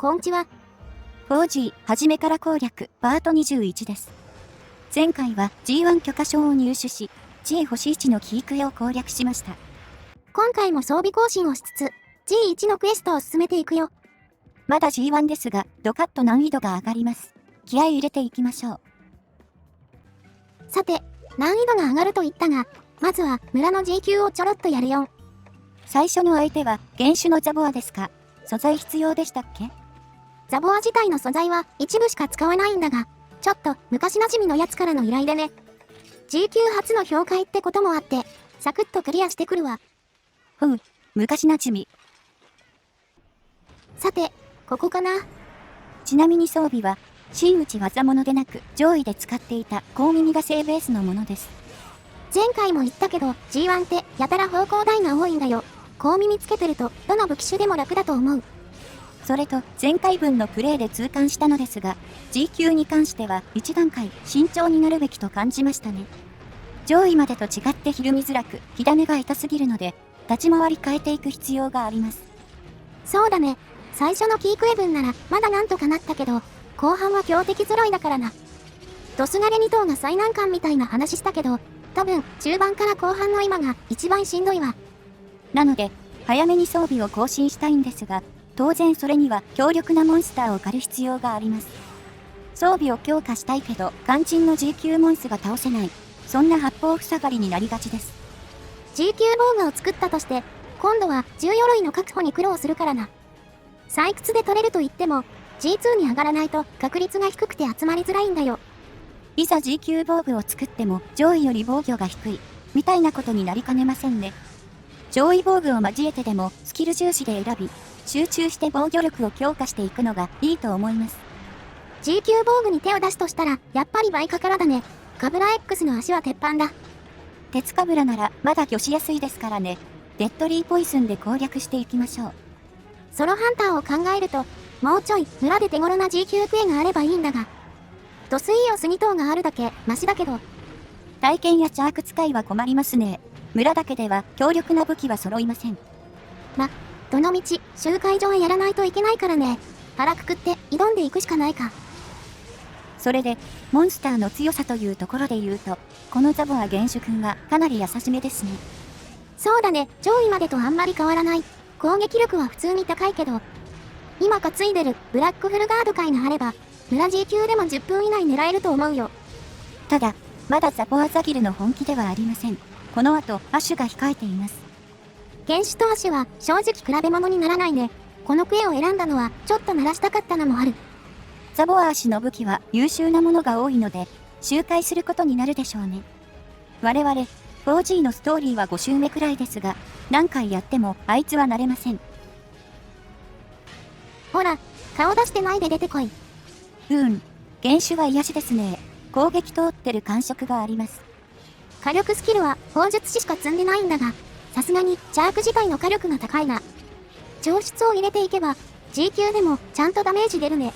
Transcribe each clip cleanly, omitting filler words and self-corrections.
こんちは。4G 初めから攻略パート21です。前回は G1 許可証を入手し、G 星1のキークエを攻略しました。今回も装備更新をしつつ、G1 のクエストを進めていくよ。まだ G1 ですが、ドカッと難易度が上がります。気合い入れていきましょう。さて、難易度が上がると言ったが、まずは村の G 級をちょろっとやるよ。最初の相手は原種のザボアですか？素材必要でしたっけ？ザボア自体の素材は一部しか使わないんだが、ちょっと昔馴染みのやつからの依頼でね。G 級初の評価ってこともあって、サクッとクリアしてくるわ。ふう、昔馴染み。さて、ここかな。ちなみに装備は、真打ち技物でなく上位で使っていた高耳が正ベースのものです。前回も言ったけど G1 ってやたら方向台が多いんだよ。高耳つけてるとどの武器種でも楽だと思う。それと前回分のプレイで痛感したのですが、G 級に関しては一段階慎重になるべきと感じましたね。上位までと違ってひるみづらく、火種が痛すぎるので、立ち回り変えていく必要があります。そうだね。最初のキークエ分ならまだなんとかなったけど、後半は強敵揃いだからな。ドスガレ2頭が最難関みたいな話したけど、多分中盤から後半の今が一番しんどいわ。なので、早めに装備を更新したいんですが、当然それには強力なモンスターを狩る必要があります。装備を強化したいけど、肝心の G 級モンスが倒せない。そんな八方塞がりになりがちです。G 級防具を作ったとして、今度は重鎧の確保に苦労するからな。採掘で取れると言っても、G2 に上がらないと確率が低くて集まりづらいんだよ。いざ G 級防具を作っても上位より防御が低い、みたいなことになりかねませんね。上位防具を交えてでもスキル重視で選び、集中して防御力を強化していくのがいいと思います。G 級防具に手を出すとしたら、やっぱりバイカからだね。カブラ X の足は鉄板だ。鉄カブラならまだ御しやすいですからね。デッドリーポイズンで攻略していきましょう。ソロハンターを考えると、もうちょい村で手頃な G 級クエがあればいいんだが、ドスイオス2頭があるだけマシだけど、体験やチャーク使いは困りますね。村だけでは強力な武器は揃いません。どのみち集会場へやらないといけないからね。腹くくって挑んでいくしかないか。それで、モンスターの強さというところで言うと、このザボア原種君はかなり優しめですね。そうだね、上位までとあんまり変わらない。攻撃力は普通に高いけど、今担いでるブラックフルガード界があれば、村 G 級でも10分以内狙えると思うよ。ただ、まだザボアザギルの本気ではありません。この後、アッシュが控えています。原種とアシュは正直比べ物にならないね。このクエを選んだのはちょっと鳴らしたかったのもある。ザボアアシの武器は優秀なものが多いので、周回することになるでしょうね。我々、4G のストーリーは5周目くらいですが、何回やってもあいつは慣れません。ほら、顔出してないで出てこい。原種は癒しですね。攻撃通ってる感触があります。火力スキルは砲術師しか積んでないんだが、さすがにチャーク自体の火力が高いな。調出を入れていけば、G 級でもちゃんとダメージ出るね。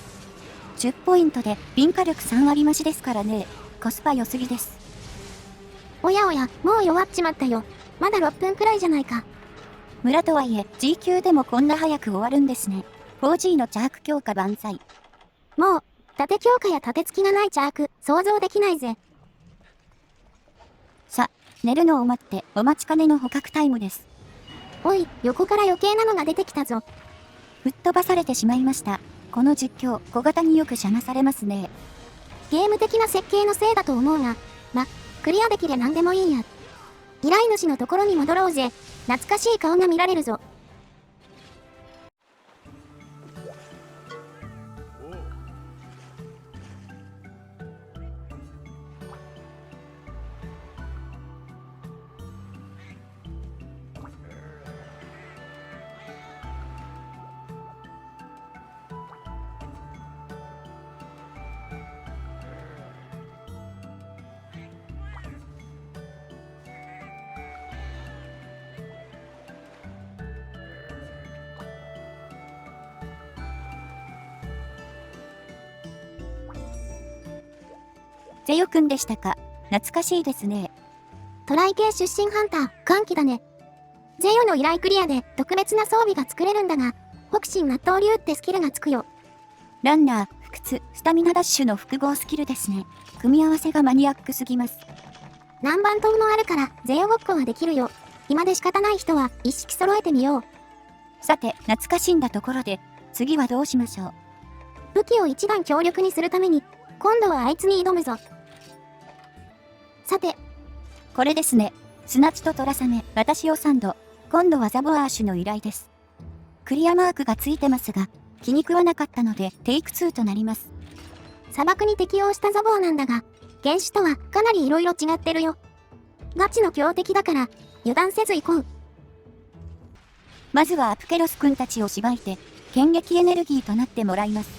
10ポイントで敏火力3割増しですからね。コスパ良すぎです。おやおや、もう弱っちまったよ。まだ6分くらいじゃないか。村とはいえ G 級でもこんな早く終わるんですね。4G のチャーク強化万歳。もう、盾強化や盾付きがないチャーク、想像できないぜ。さ、寝るのを待ってお待ちかねの捕獲タイムです。おい、横から余計なのが出てきたぞ。吹っ飛ばされてしまいました。この実況、小型によく邪魔されますね。ゲーム的な設計のせいだと思うが、クリアできりゃ何でもいいや。依頼主のところに戻ろうぜ。懐かしい顔が見られるぞ。ゼヨくんでしたか。懐かしいですね。トライ系出身ハンター、歓喜だね。ゼヨの依頼クリアで特別な装備が作れるんだが、北進納豆流ってスキルがつくよ。ランナー、不屈、スタミナダッシュの複合スキルですね。組み合わせがマニアックすぎます。何番刀もあるから、ゼオごっこはできるよ。暇で仕方ない人は、一式揃えてみよう。さて、懐かしんだところで、次はどうしましょう。武器を一段強力にするために、今度はあいつに挑むぞ。さて、これですね。砂地とトラサメ、私をサンド。今度はザボアーシュの依頼です。クリアマークがついてますが、気に食わなかったので、テイク2となります。砂漠に適応したザボアなんだが、原種とはかなり色々違ってるよ。ガチの強敵だから、油断せず行こう。まずはアプケロス君たちをしばいて、剣撃エネルギーとなってもらいます。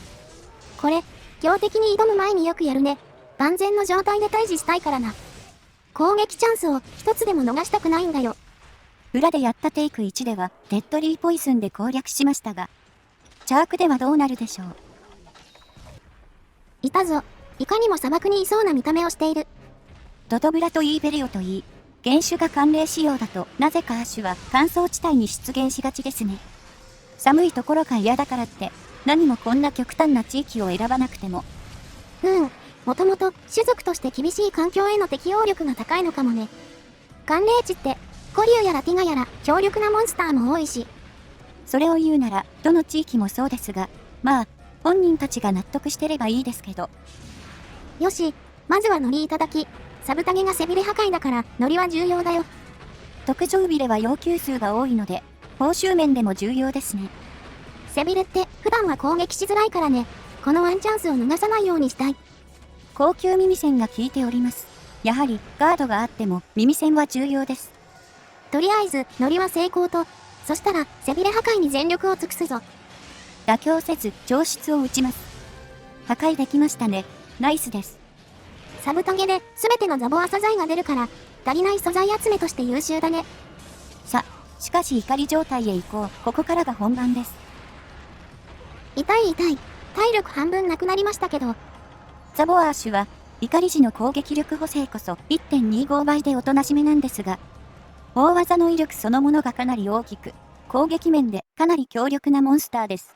これ、強敵に挑む前によくやるね。万全の状態で対峙したいからな。攻撃チャンスを一つでも逃したくないんだよ。裏でやったテイク1では、デッドリーポイズンで攻略しましたが、チャークではどうなるでしょう。いたぞ。いかにも砂漠にいそうな見た目をしている。ドドブラとイーベリオといい、原種が寒冷仕様だと、なぜかアッシュは乾燥地帯に出現しがちですね。寒いところが嫌だからって、何もこんな極端な地域を選ばなくても。もともと種族として厳しい環境への適応力が高いのかもね。寒冷地って、古竜やらティガやら強力なモンスターも多いし。それを言うなら、どの地域もそうですが、まあ、本人たちが納得してればいいですけど。よし、まずはノリいただき。サブタゲが背びれ破壊だからノリは重要だよ。特上ビレは要求数が多いので、報酬面でも重要ですね。背びれって普段は攻撃しづらいからね。このワンチャンスを逃さないようにしたい。高級耳栓が効いております。やはり、ガードがあっても耳栓は重要です。とりあえず、ノリは成功と、そしたら背びれ破壊に全力を尽くすぞ。妥協せず、調出を打ちます。破壊できましたね。ナイスです。サブタゲで全てのザボア素材が出るから、足りない素材集めとして優秀だね。しかし怒り状態へ行こう。ここからが本番です。痛い。体力半分なくなりましたけど。ザボアーシュは、怒り時の攻撃力補正こそ 1.25 倍でおとなしめなんですが、大技の威力そのものがかなり大きく、攻撃面でかなり強力なモンスターです。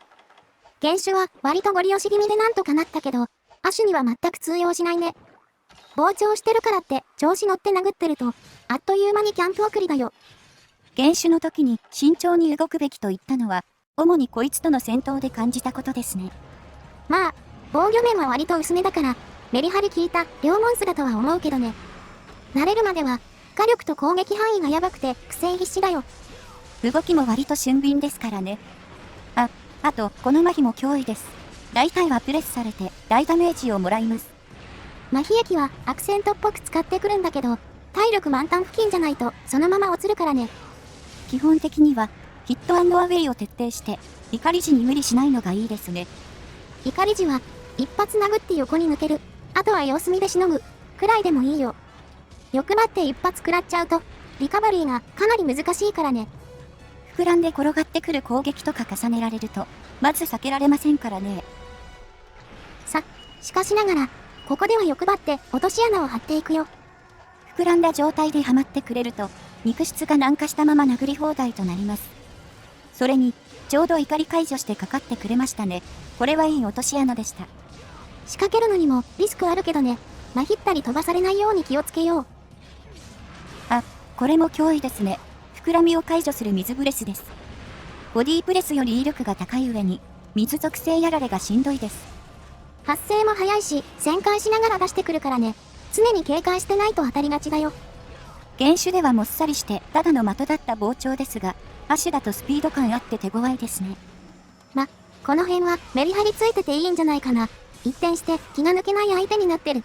原種は割とゴリ押し気味でなんとかなったけど、アシュには全く通用しないね。膨張してるからって調子乗って殴ってると、あっという間にキャンプ送りだよ。原種の時に慎重に動くべきと言ったのは、主にこいつとの戦闘で感じたことですね。まあ、防御面は割と薄めだから、メリハリ効いた両モンスだとは思うけどね。慣れるまでは、火力と攻撃範囲がやばくて苦戦必至だよ。動きも割と俊敏ですからね。あと、この麻痺も脅威です。大体はプレスされて大ダメージをもらいます。麻痺液はアクセントっぽく使ってくるんだけど、体力満タン付近じゃないとそのまま落ちるからね。基本的には、ヒットアウェイを徹底して、怒り時に無理しないのがいいですね。怒り時は、一発殴って横に抜ける。あとは様子見でしのぐ。くらいでもいいよ。欲張って一発食らっちゃうと、リカバリーがかなり難しいからね。膨らんで転がってくる攻撃とか重ねられると、まず避けられませんからね。しかしながら、ここでは欲張って落とし穴を張っていくよ。膨らんだ状態ではまってくれると、肉質が軟化したまま殴り放題となります。それに、ちょうど怒り解除してかかってくれましたね。これはいい落とし穴でした。仕掛けるのにもリスクあるけどね。まひったり飛ばされないように気をつけよう。これも脅威ですね。膨らみを解除する水ブレスです。ボディープレスより威力が高い上に、水属性やられがしんどいです。発生も早いし、旋回しながら出してくるからね。常に警戒してないと当たりがちだよ。原種ではもっさりしてただの的だった膨張ですが、アシュだとスピード感あって手強いですね。この辺はメリハリついてていいんじゃないかな。一転して気が抜けない相手になってる。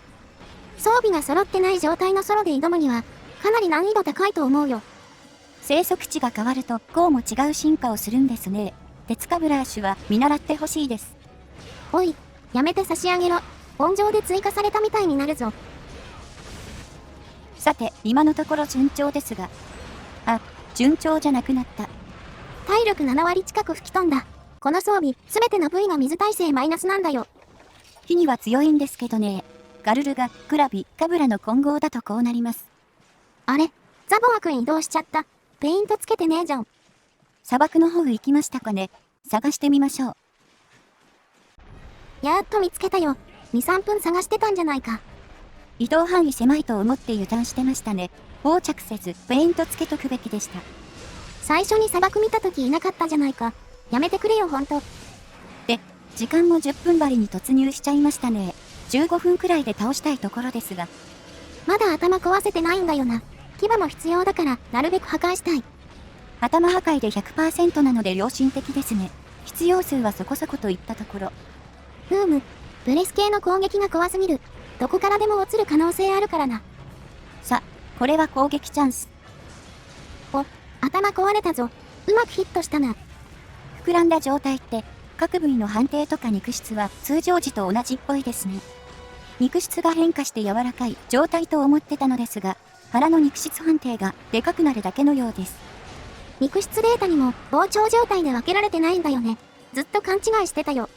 装備が揃ってない状態のソロで挑むには、かなり難易度高いと思うよ。生息地が変わるとこうも違う進化をするんですね。鉄カブラーシュは見習ってほしいです。おい、やめて差し上げろ。温情で追加されたみたいになるぞ。さて、今のところ順調ですが。順調じゃなくなった。体力7割近く吹き飛んだ。この装備、すべての部位が水耐性マイナスなんだよ。火には強いんですけどね。ガルルがクラビ、カブラの混合だとこうなります。あれ、ザボア君移動しちゃった。ペイントつけてねえじゃん。砂漠の方行きましたかね。探してみましょう。やっと見つけたよ。2、3分探してたんじゃないか。移動範囲狭いと思って油断してましたね。横着せず、ペイントつけとくべきでした。最初に砂漠見た時いなかったじゃないか。やめてくれよほんと。で、時間も10分針に突入しちゃいましたね。15分くらいで倒したいところですが。まだ頭壊せてないんだよな。牙も必要だから、なるべく破壊したい。頭破壊で 100% なので良心的ですね。必要数はそこそこといったところ。ブレス系の攻撃が怖すぎる。どこからでも落ちる可能性あるからな。さ、これは攻撃チャンス。頭壊れたぞ。うまくヒットしたな。膨らんだ状態って、各部位の判定とか肉質は通常時と同じっぽいですね。肉質が変化して柔らかい状態と思ってたのですが、腹の肉質判定がでかくなるだけのようです。肉質データにも膨張状態で分けられてないんだよね。ずっと勘違いしてたよ。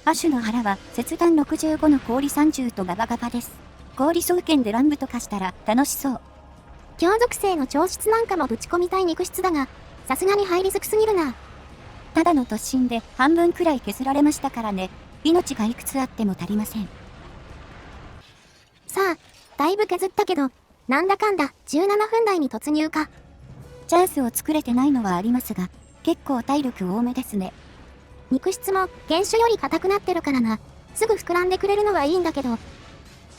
アシュの腹は切断65の氷30とガバガバです。氷双剣で乱舞とかしたら楽しそう。強属性の調質なんかもぶち込みたい肉質だが、さすがに入りづくすぎるな。ただの突進で半分くらい削られましたからね。命がいくつあっても足りません。さあ、だいぶ削ったけど、なんだかんだ17分台に突入か。チャンスを作れてないのはありますが、結構体力多めですね。肉質も原種より硬くなってるからな。すぐ膨らんでくれるのはいいんだけど。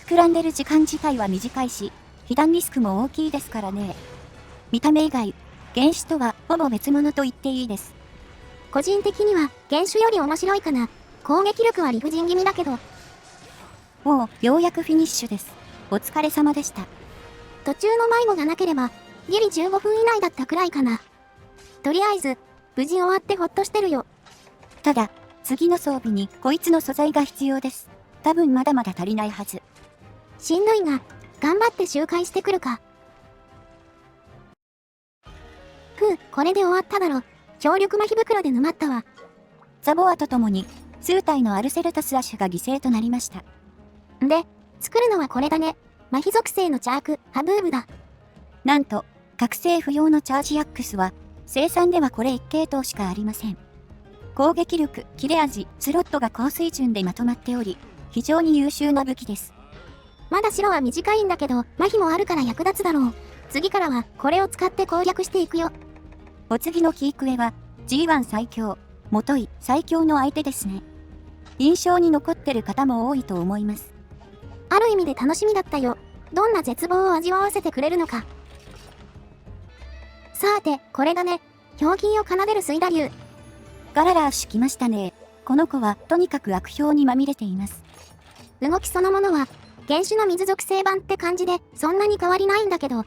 膨らんでる時間自体は短いし、被弾リスクも大きいですからね。見た目以外、原種とはほぼ別物と言っていいです。個人的には原種より面白いかな。攻撃力は理不尽気味だけど。もうようやくフィニッシュです。お疲れ様でした。途中の迷子がなければ、ギリ15分以内だったくらいかな。とりあえず、無事終わってほっとしてるよ。ただ、次の装備にこいつの素材が必要です。多分まだまだ足りないはず。しんどいが、頑張って周回してくるか。これで終わっただろ。強力麻痺袋で沼ったわ。ザボアと共に、数体のアルセルタスアシュが犠牲となりました。で、作るのはこれだね。麻痺属性のチャーク、ハブーブだ。なんと、覚醒不要のチャージアックスは、生産ではこれ1系統しかありません。攻撃力、切れ味、スロットが高水準でまとまっており、非常に優秀な武器です。まだ白は短いんだけど、麻痺もあるから役立つだろう。次からはこれを使って攻略していくよ。お次のキークエは G1 最強、もとい最強の相手ですね。印象に残ってる方も多いと思います。ある意味で楽しみだったよ。どんな絶望を味わわせてくれるのか。さて、これだね。表銀を奏でる水打流。ガララーシュ来ましたね。この子はとにかく悪評にまみれています。動きそのものは、原種の水属性版って感じで、そんなに変わりないんだけど。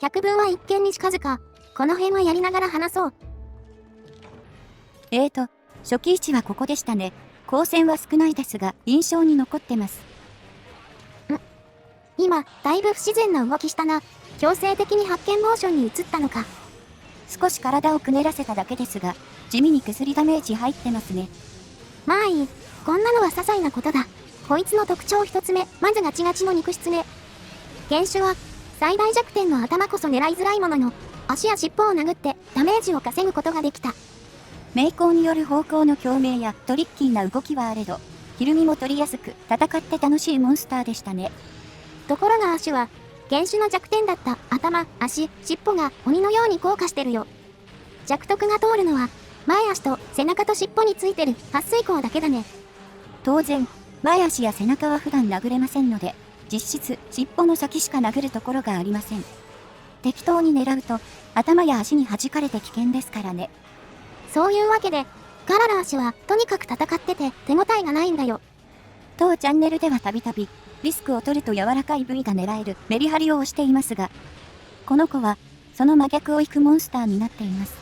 百聞は一見にしかずか。この辺はやりながら話そう。初期位置はここでしたね。光線は少ないですが、印象に残ってます。今、だいぶ不自然な動きしたな。強制的に発見モーションに移ったのか。少し体をくねらせただけですが、地味に薬ダメージ入ってますね。まあいい。こんなのは些細なことだ。こいつの特徴一つ目、まずガチガチの肉質ね。原種は、最大弱点の頭こそ狙いづらいものの、足や尻尾を殴ってダメージを稼ぐことができた。冥光による方向の共鳴やトリッキーな動きはあれど、ひるみも取りやすく、戦って楽しいモンスターでしたね。ところが足は、原種の弱点だった頭、足、尻尾が鬼のように効果してるよ。弱徳が通るのは、前足と背中と尻尾についてる撥水口だけだね。当然、前足や背中は普段殴れませんので、実質、尻尾の先しか殴るところがありません。適当に狙うと、頭や足に弾かれて危険ですからね。そういうわけで、ガララ足はとにかく戦ってて手応えがないんだよ。当チャンネルではたびたび、リスクを取ると柔らかい部位が狙えるメリハリを押していますが、この子は、その真逆を行くモンスターになっています。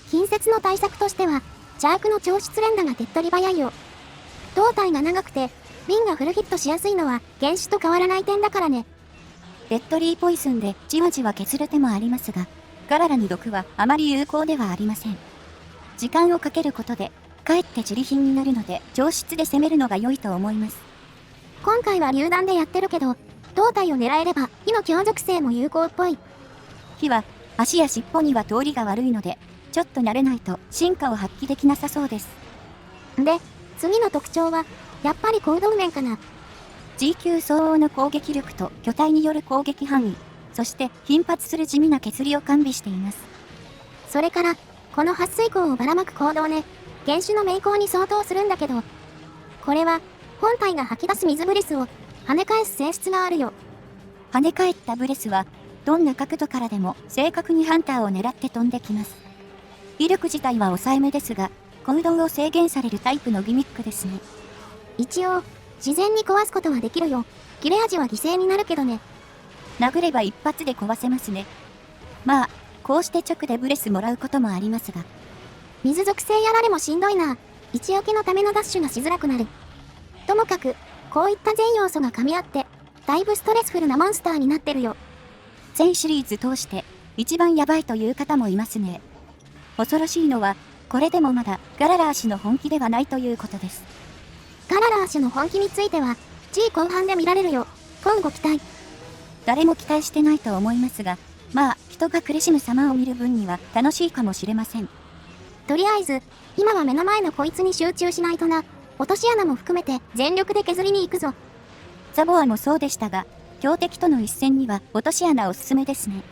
近接の対策としては、チャークの超質連打が手っ取り早いよ。胴体が長くて、瓶がフルヒットしやすいのは原種と変わらない点だからね。デッドリーポイズンでじわじわ削る手もありますが、ガララに毒はあまり有効ではありません。時間をかけることで、かえって自利品になるので、上質で攻めるのが良いと思います。今回は榴弾でやってるけど、胴体を狙えれば、火の強属性も有効っぽい。火は、足や尻尾には通りが悪いので、ちょっと慣れないと進化を発揮できなさそうです。で、次の特徴は、やっぱり行動面かな。G 級相応の攻撃力と巨体による攻撃範囲、そして頻発する地味な削りを完備しています。それから、この撥水口をばらまく行動ね、原種の名工に相当するんだけど、これは、本体が吐き出す水ブレスを跳ね返す性質があるよ。跳ね返ったブレスは、どんな角度からでも正確にハンターを狙って飛んできます。威力自体は抑えめですが、行動を制限されるタイプのギミックですね。一応、自然に壊すことはできるよ。切れ味は犠牲になるけどね。殴れば一発で壊せますね。まあ、こうして直でブレスもらうこともありますが。水属性やられもしんどいな。一置きのためのダッシュがしづらくなる。ともかく、こういった全要素が噛み合って、だいぶストレスフルなモンスターになってるよ。全シリーズ通して、一番ヤバいという方もいますね。恐ろしいのは、これでもまだガララー氏の本気ではないということです。ガララー氏の本気については、G 後半で見られるよ。今後期待。誰も期待してないと思いますが、まあ、人が苦しむ様を見る分には楽しいかもしれません。とりあえず、今は目の前のこいつに集中しないとな。落とし穴も含めて全力で削りに行くぞ。ザボアもそうでしたが、強敵との一戦には落とし穴おすすめですね。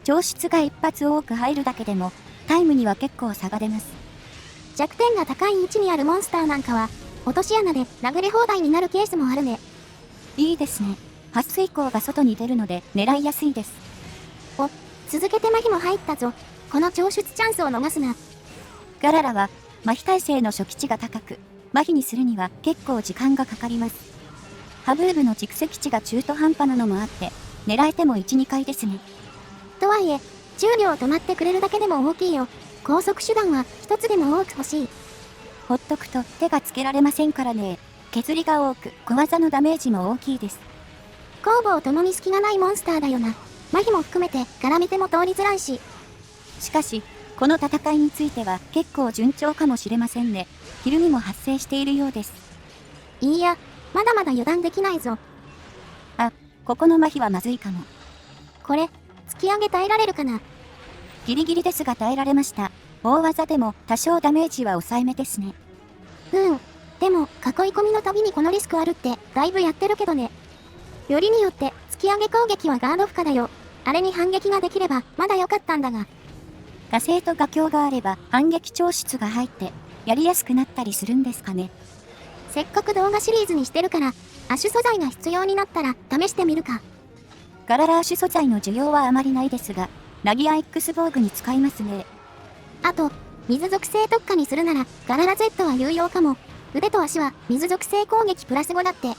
調出が一発多く入るだけでも、タイムには結構差が出ます。弱点が高い位置にあるモンスターなんかは、落とし穴で殴れ放題になるケースもあるね。いいですね。撥水口が外に出るので狙いやすいです。お、続けて麻痺も入ったぞ。この調出チャンスを逃すな。ガララは、麻痺耐性の初期値が高く、麻痺にするには結構時間がかかります。ハブーブの蓄積値が中途半端なのもあって、狙えても1、2回ですね。とはいえ、重量止まってくれるだけでも大きいよ。高速手段は一つでも多く欲しい。ほっとくと手がつけられませんからね。削りが多く、小技のダメージも大きいです。攻防ともに隙がないモンスターだよな。麻痺も含めて絡めても通りづらいし。しかし、この戦いについては結構順調かもしれませんね。ひるみも発生しているようです。いいや、まだまだ油断できないぞ。あ、ここの麻痺はまずいかも。これ、突き上げ耐えられるかな。ギリギリですが耐えられました。大技でも多少ダメージは抑えめですね。でも、囲い込みの度にこのリスクあるって、だいぶやってるけどね。よりによって、突き上げ攻撃はガード負荷だよ。あれに反撃ができれば、まだ良かったんだが。火星と画境があれば、反撃調出が入って、やりやすくなったりするんですかね。せっかく動画シリーズにしてるから、アシュ素材が必要になったら、試してみるか。ガララアシュ素材の需要はあまりないですが、ナギア X 防具に使いますね。あと、水属性特化にするなら、ガララ Z は有用かも。腕と足は水属性攻撃プラス5だって。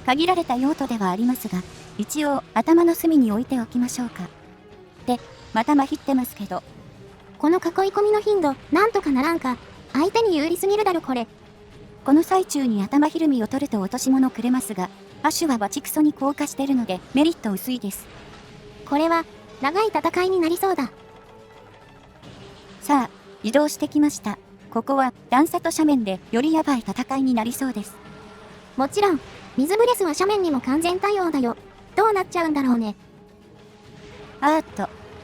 限られた用途ではありますが、一応頭の隅に置いておきましょうか。で、またまひってますけど。この囲い込みの頻度、なんとかならんか。相手に有利すぎるだろこれ。この最中に頭ひるみを取ると落とし物くれますが、アシュはバチクソに硬化してるのでメリット薄いです。これは、長い戦いになりそうだ。さあ、移動してきました。ここは段差と斜面でよりヤバい戦いになりそうです。もちろん、水ブレスは斜面にも完全対応だよ。どうなっちゃうんだろうね。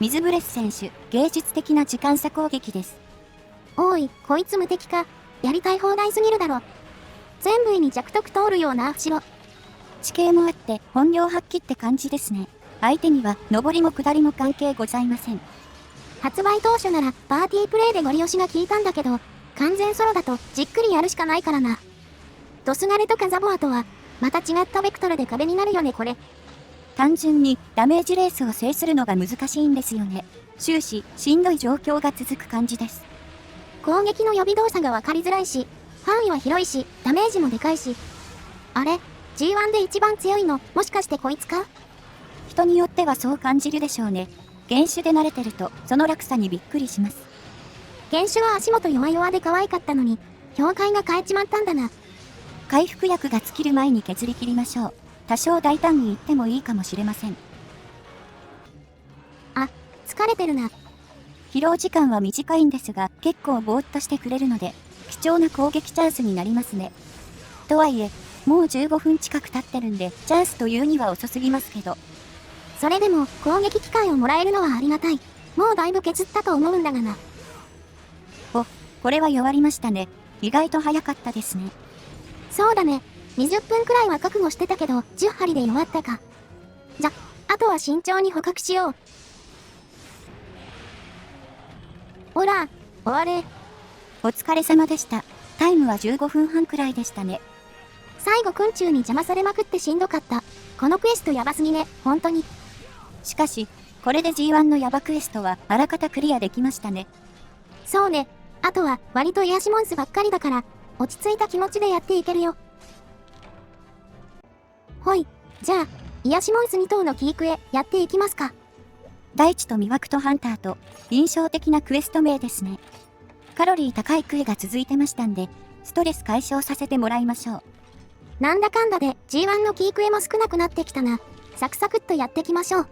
水ブレス選手、芸術的な時間差攻撃です。おい、こいつ無敵か。やりたい放題すぎるだろ。全部に弱特通るようなアフしろ。地形もあって本領発揮って感じですね。相手には上りも下りも関係ございません。発売当初ならパーティープレイでゴリ押しが効いたんだけど、完全ソロだとじっくりやるしかないからな。ドスガレとかザボアとは、また違ったベクトルで壁になるよねこれ。単純にダメージレースを制するのが難しいんですよね。終始しんどい状況が続く感じです。攻撃の予備動作が分かりづらいし、範囲は広いし、ダメージもでかいし。あれ ?G1 で一番強いの、もしかしてこいつか？人によってはそう感じるでしょうね。原種で慣れてると、その落差にびっくりします。原種は足元弱々で可愛かったのに、評価が変えちまったんだな。回復薬が尽きる前に削り切りましょう。多少大胆に言ってもいいかもしれません。あ、疲れてるな。疲労時間は短いんですが、結構ぼーっとしてくれるので、貴重な攻撃チャンスになりますね。とはいえ、もう15分近く経ってるんで、チャンスというには遅すぎますけど。それでも、攻撃機会をもらえるのはありがたい。もうだいぶ削ったと思うんだがな。これは弱りましたね。意外と早かったですね。そうだね。20分くらいは覚悟してたけど、10針で弱ったか。じゃ、あとは慎重に捕獲しよう。ほら、終われ。お疲れ様でした。タイムは15分半くらいでしたね。最後昆虫に邪魔されまくってしんどかった。このクエストやばすぎね、本当に。しかし、これで G1 のヤバクエストはあらかたクリアできましたね。そうね。あとは割と癒しモンスばっかりだから、落ち着いた気持ちでやっていけるよ。ほい。じゃあ、癒しモンス2頭のキークへやっていきますか。大地と魅惑とハンターと印象的なクエスト名ですね。カロリー高いクエが続いてましたんで、ストレス解消させてもらいましょう。なんだかんだで G1 のキークエも少なくなってきたな。サクサクっとやってきましょう。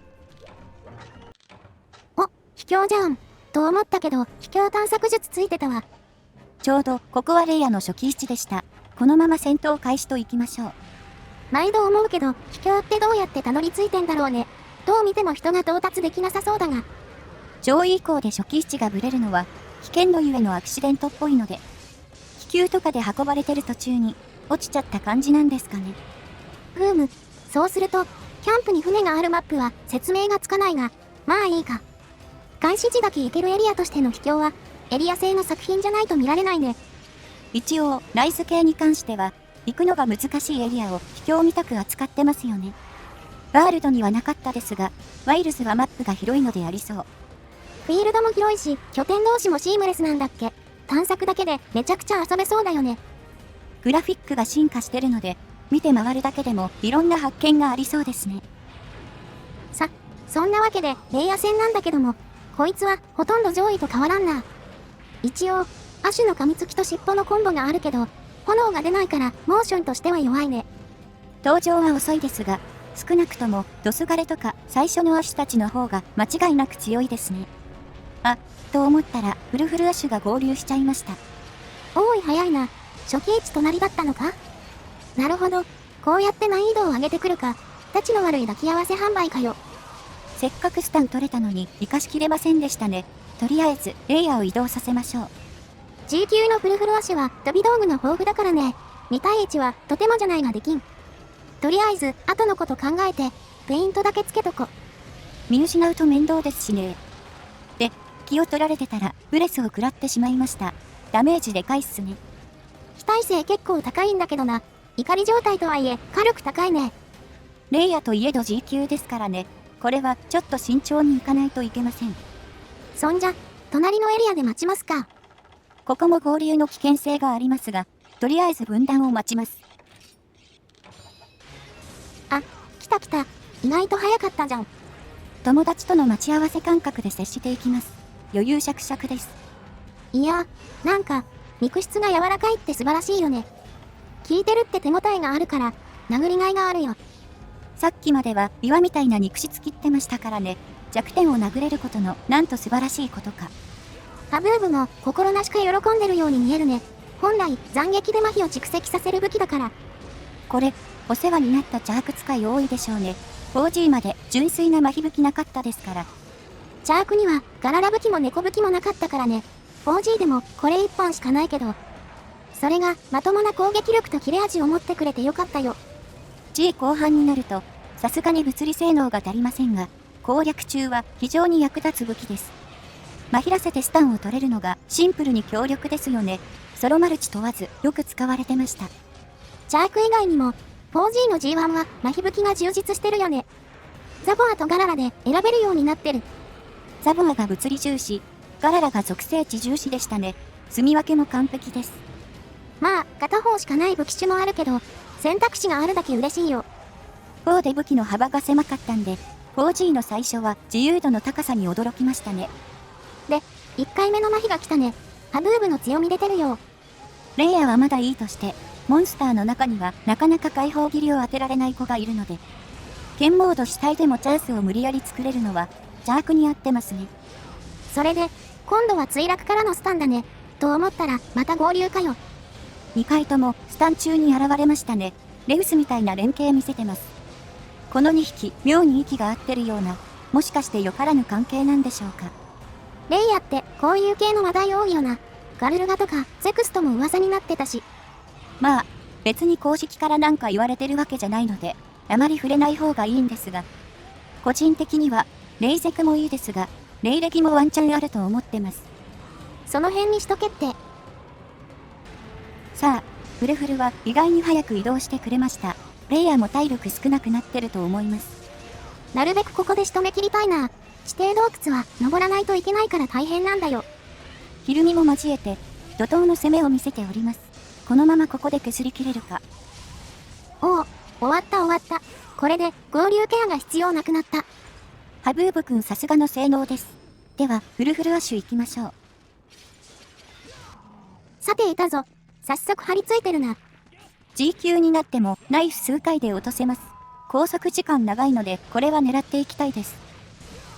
お、秘境じゃん。と思ったけど、秘境探索術ついてたわ。ちょうどここはレイヤの初期位置でした。このまま戦闘開始といきましょう。毎度思うけど、秘境ってどうやってたどり着いてんだろうね。どう見ても人が到達できなさそうだが。上位以降で初期位置がブレるのは、危険度ゆえのアクシデントっぽいので、気球とかで運ばれてる途中に、落ちちゃった感じなんですかね。そうすると、キャンプに船があるマップは説明がつかないが、まあいいか。開始時だけ行けるエリアとしての秘境は、エリア製の作品じゃないと見られないね。一応、ライズ系に関しては、行くのが難しいエリアを秘境みたく扱ってますよね。ワールドにはなかったですが、ワイルズはマップが広いのでありそう。フィールドも広いし、拠点同士もシームレスなんだっけ。探索だけでめちゃくちゃ遊べそうだよね。グラフィックが進化してるので、見て回るだけでもいろんな発見がありそうですね。そんなわけで、レイヤ戦なんだけども、こいつはほとんど上位と変わらんな。一応、アシュの噛みつきと尻尾のコンボがあるけど、炎が出ないからモーションとしては弱いね。登場は遅いですが、少なくともドスガレとか最初のアシュたちの方が間違いなく強いですね。と思ったらフルフルアシュが合流しちゃいました。おい早いな。初期位置隣だったのか。なるほど。こうやって難易度を上げてくるか。たちの悪い抱き合わせ販売かよ。せっかくスタン取れたのに活かしきれませんでしたね。とりあえずレイヤーを移動させましょう。G 級のフルフルアシュは飛び道具の豊富だからね。2対1はとてもじゃないができん。とりあえず後のこと考えてペイントだけつけとこ。見失うと面倒ですしね。で、気を取られてたらブレスを食らってしまいました。ダメージでかいっすね。非耐性結構高いんだけどな。怒り状態とはいえ火力高いね。レイヤといえど G 級ですからね。これはちょっと慎重にいかないといけません。そんじゃ、隣のエリアで待ちますか。ここも合流の危険性がありますが、とりあえず分断を待ちます。来た来た。意外と早かったじゃん。友達との待ち合わせ感覚で接していきます。余裕しゃくしゃくです。いや、なんか、肉質が柔らかいって素晴らしいよね。効いてるって手応えがあるから、殴りがいがあるよ。さっきまでは岩みたいな肉質切ってましたからね。弱点を殴れることのなんと素晴らしいことか。ハブーブも心なしか喜んでるように見えるね。本来、斬撃で麻痺を蓄積させる武器だから。これ、お世話になったチャーク使い多いでしょうね。4G まで純粋な麻痺武器なかったですから。チャークにはガララ武器も猫武器もなかったからね。4G でもこれ1本しかないけど。それがまともな攻撃力と切れ味を持ってくれてよかったよ。G 後半になると、さすがに物理性能が足りませんが、攻略中は非常に役立つ武器です。まひらせてスタンを取れるのがシンプルに強力ですよね。ソロマルチ問わずよく使われてました。チャーク以外にも 4G の G1 は麻痺武器が充実してるよね。ザボアとガララで選べるようになってる。ザボアが物理重視、ガララが属性値重視でしたね。住み分けも完璧です。まあ、片方しかない武器種もあるけど、選択肢があるだけ嬉しいよ。4で武器の幅が狭かったんで、4G の最初は自由度の高さに驚きましたね。で、1回目の麻痺が来たね。ハブーブの強み出てるよ。レイヤーはまだいいとして、モンスターの中にはなかなか解放切りを当てられない子がいるので、剣モード主体でもチャンスを無理やり作れるのは、邪悪に合ってますね。それで、今度は墜落からのスタンだね。と思ったら、また合流かよ。2回ともスタン中に現れましたね。レウスみたいな連携見せてます。この2匹、妙に息が合ってるような、もしかしてよからぬ関係なんでしょうか。レイヤって、こういう系の話題多いよな。ガルルガとかゼクストも噂になってたし。まあ、別に公式からなんか言われてるわけじゃないので、あまり触れない方がいいんですが、個人的には、レイゼクもいいですが、レイレギもワンチャンあると思ってます。その辺にしとけって。さあ、フルフルは意外に早く移動してくれました。レイヤーも体力少なくなってると思います。なるべくここで仕留め切りたいな。地底洞窟は登らないといけないから大変なんだよ。ヒルミも交えて、怒涛の攻めを見せております。このままここで削り切れるか。おお、終わった終わった。これで合流ケアが必要なくなった。ハブーブくんさすがの性能です。では、フルフルアッシュ行きましょう。さていたぞ。早速張り付いてるな。G 級になってもナイフ数回で落とせます。拘束時間長いので、これは狙っていきたいです。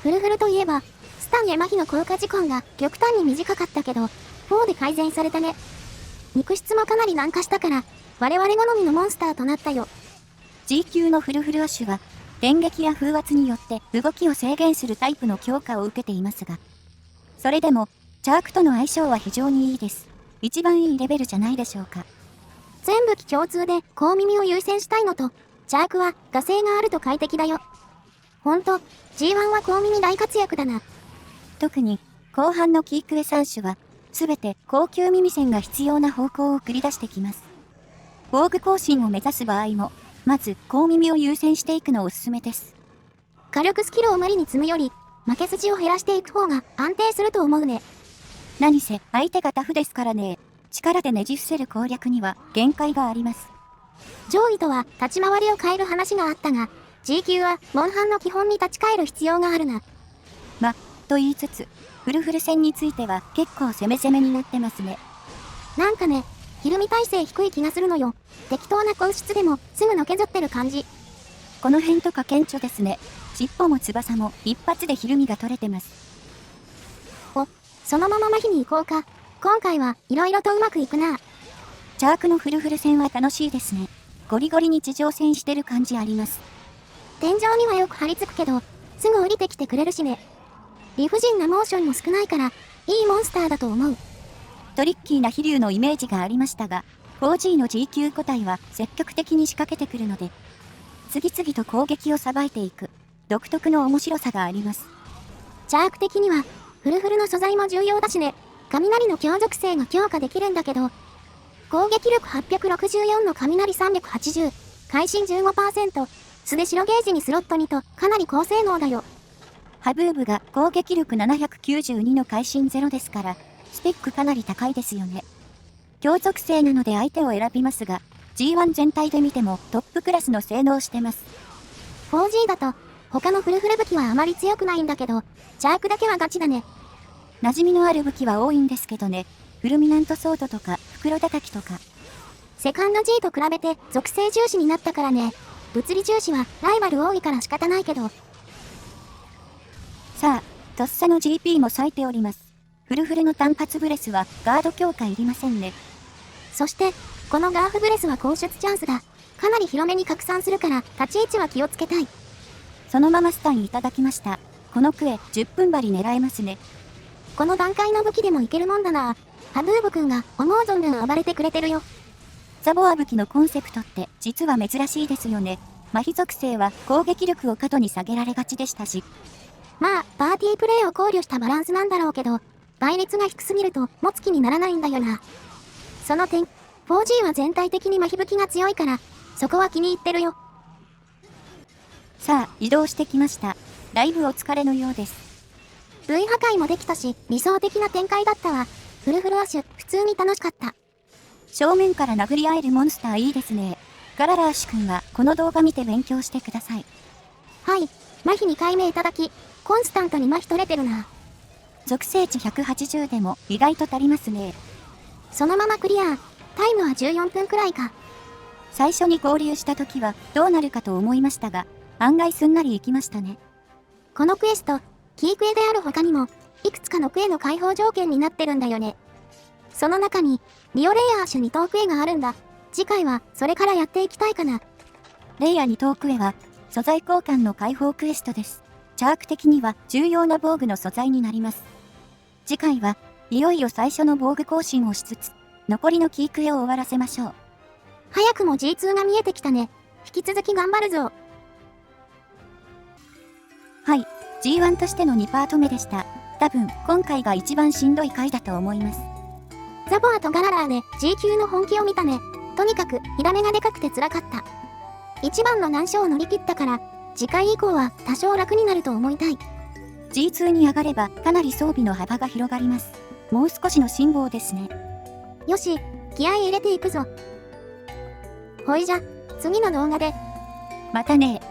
フルフルといえば、スタンや麻痺の効果時間が極端に短かったけど、4で改善されたね。肉質もかなり軟化したから、我々好みのモンスターとなったよ。G 級のフルフルアッシュは、電撃や風圧によって動きを制限するタイプの強化を受けていますが、それでも、チャークとの相性は非常にいいです。一番いいレベルじゃないでしょうか。全武器共通で高耳を優先したいのと、チャークは惰性があると快適だよ。ほんと、G1 は高耳大活躍だな。特に、後半のキークエ3種は、すべて高級耳栓が必要な方向を繰り出してきます。防具更新を目指す場合も、まず高耳を優先していくのをおすすめです。火力スキルを無理に積むより、負け筋を減らしていく方が安定すると思うね。何せ相手がタフですからね。力でねじ伏せる攻略には限界があります。上位とは立ち回りを変える話があったが、G 級はモンハンの基本に立ち返る必要があるな。と言いつつ、フルフル戦については結構攻め攻めになってますね。なんかね、ひるみ耐性低い気がするのよ。適当な硬質でもすぐのけぞってる感じ。この辺とか顕著ですね。尻尾も翼も一発でひるみが取れてます。そのまま麻痺に行こうか。今回は色々とうまくいくな。チャークのフルフル戦は楽しいですね。ゴリゴリに地上戦してる感じあります。天井にはよく張り付くけど、すぐ降りてきてくれるしね。理不尽なモーションも少ないから、いいモンスターだと思う。トリッキーな飛竜のイメージがありましたが、4G の G 級個体は積極的に仕掛けてくるので、次々と攻撃をさばいていく、独特の面白さがあります。チャーク的には、フルフルの素材も重要だしね。雷の強属性が強化できるんだけど、攻撃力864の雷380、会心 15%、素で白ゲージにスロット2とかなり高性能だよ。ハブーブが攻撃力792の会心0ですから、スペックかなり高いですよね。強属性なので相手を選びますが、G1 全体で見てもトップクラスの性能してます。4G だと、他のフルフル武器はあまり強くないんだけど、チャークだけはガチだね。馴染みのある武器は多いんですけどね。フルミナントソードとか、袋叩きとか。セカンド G と比べて属性重視になったからね。物理重視はライバル多いから仕方ないけど。さあ、とっさの GP も割いております。フルフルの単発ブレスはガード強化いりませんね。そして、このガーフブレスは高出チャンスだ。かなり広めに拡散するから立ち位置は気をつけたい。そのままスタンいただきました。このクエ10分針狙えますね。この段階の武器でもいけるもんだな。ハブーブくんが思う存分暴れてくれてるよ。ザボア武器のコンセプトって実は珍しいですよね。麻痺属性は攻撃力を過度に下げられがちでしたし。まあ、パーティープレイを考慮したバランスなんだろうけど、倍率が低すぎると持つ気にならないんだよな。その点、4G は全体的に麻痺武器が強いから、そこは気に入ってるよ。さあ、移動してきました。だいぶお疲れのようです。V 破壊もできたし、理想的な展開だったわ。フルフルアッシュ、普通に楽しかった。正面から殴り合えるモンスターいいですね。ガララーシュ君はこの動画見て勉強してください。はい、麻痺2回目いただき、コンスタントに麻痺取れてるな。属性値180でも意外と足りますね。そのままクリア。タイムは14分くらいか。最初に合流した時はどうなるかと思いましたが、案外すんなりいきましたね。このクエスト、キークエである他にも、いくつかのクエの解放条件になってるんだよね。その中に、リオレイヤー種2等クエがあるんだ。次回は、それからやっていきたいかな。レイヤー2等クエは、素材交換の解放クエストです。チャーク的には重要な防具の素材になります。次回は、いよいよ最初の防具更新をしつつ、残りのキークエを終わらせましょう。早くも G2 が見えてきたね。引き続き頑張るぞ。はい、G1 としての2パート目でした。多分、今回が一番しんどい回だと思います。ザボアとガララーで G 級の本気を見たね。とにかく、火種がでかくて辛かった。一番の難所を乗り切ったから、次回以降は多少楽になると思いたい。G2 に上がればかなり装備の幅が広がります。もう少しの辛抱ですね。よし、気合い入れていくぞ。ほいじゃ、次の動画で。またね。